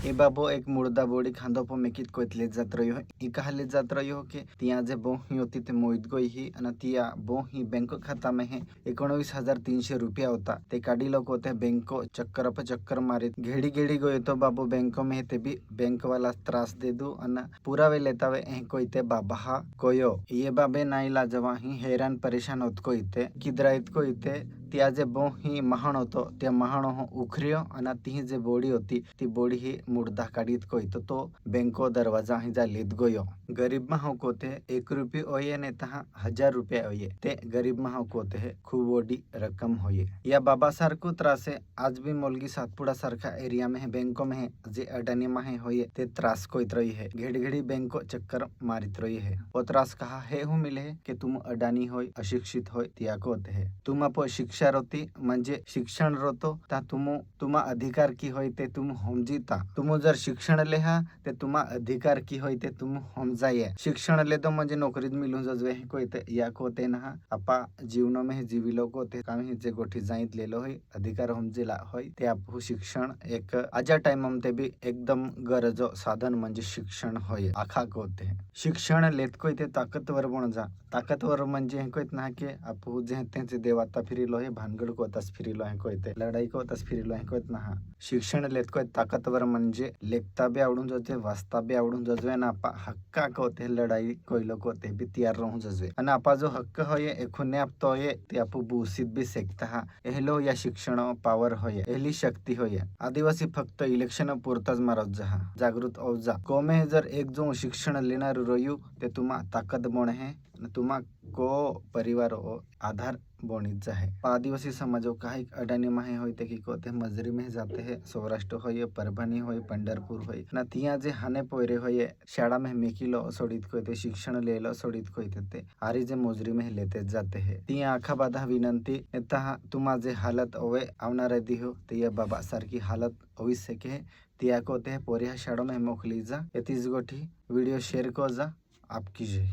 ए बाबो एक मुर्दा बोडी खांदो पो मेकित कोइत ले जात रही हो इका ले जात रही हो के तिया जे बोही होती ते मोईत गई ही अन तिया बोही बैंक खाता में है 19,300 रुपया होता ते काढी लोक होते बैंक चक्कर पे चक्कर मारित घेड़ी घेड़ी गयो तो बाबू बैंक में ते भी बैंक वाला त्रास दे दू अन पूरा वे लेता वे कोईते बाबा कोयो ये बाबे नाई लाजवा ही हैरान परेशान होत कोईते किदराइत कोईते त्या जे बोही महाण होतो त्या महाण उखरियो आणि ती जे बोडी होती ती बोडी ही मुर्दा काढीत कोईतो तो बैंको दरवाजा ही जा लेत गयो गरीब मा कोते 1 रुपये ओये ने तहा 1000 रुपया ओये ते गरीब मा कोते है खूब बोडी रकम होये या बाबा सारखो त्रासे आज भी मोलगी सातपुड़ा सारखा एरिया में है बैंको में है जे अडानी मा है होये ते त्रास कोइत रही है घेड़ी घेड़ी बैंको चक्कर मारित रही है वो त्रास कहा हे हो मिले कि तुम अडानी होय अशिक्षित होय तिया कोते है तुम आप शिक्षा रोती म्हणजे शिक्षण रोतो ता तुमा अधिकार की होय ते तुम समजिता तुम जर शिक्षण लेहा ते तुमा अधिकार की होय ते तुम समजाये शिक्षण ले तो म्हणजे नोकरीत मिलून जजवे कोई ते या कोते ना आपा जीवन में जीविलो कोते काही जे गोठी जाईत लेलो होय अधिकार समजेला होय ते आपू शिक्षण एक आजा टाइम ते भी एकदम गरजो साधन म्हणजे शिक्षण होय आखा कोते शिक्षण लेत कोई ते ताकतवर बन जा ताकतवर म्हणजे कोइत ना के आपू जे ते देवाता फिरिलो है भानगड कोतास फिरिलो है कोयते लढाई कोतास फिरिलो है कोयत ना शिक्षण लेत कोय ताकतवर म्हणजे लेखता बी आवडून जजवे वाचता बी आवडून जजवे ना आपा हक्का कोते लढाई कोयलो कोते बी तयार रहून जजवे आणि आपा जो हक्क होये एखुने आप तो ये ते आपू बुसीत बी सेकता हा एहलो या शिक्षण पावर होये एहली शक्ती होये आदिवासी फक्त इलेक्शन पुरताच मारत जहा जागृत औजा कोमे जर एक जो शिक्षण लेणार रोयू ते तुमा ताकत बने है तुमा को परिवार आधार बोनित जाहे आदिवासी समाजों का एक अडानी माहे होते कि कोते मजरी में जाते हैं सौराष्ट्र होये परभणी होये पंढरपूर होये ना तिया जे हाने पोयरे होये शाळा में मेकिलो सोडित कोते शिक्षण लेलो सोडित कोते ते आरी जे मजरी में लेते जाते हैं तिया आखा बाधा विनंती नेता तुमा जे हालत ओवे आवनार दिहो तिया बाबा सारखी हालत होई के तिया कोते पोरिया शाळा में मोकली जा एतीज गोठी वीडियो शेयर को जा आपकी जय।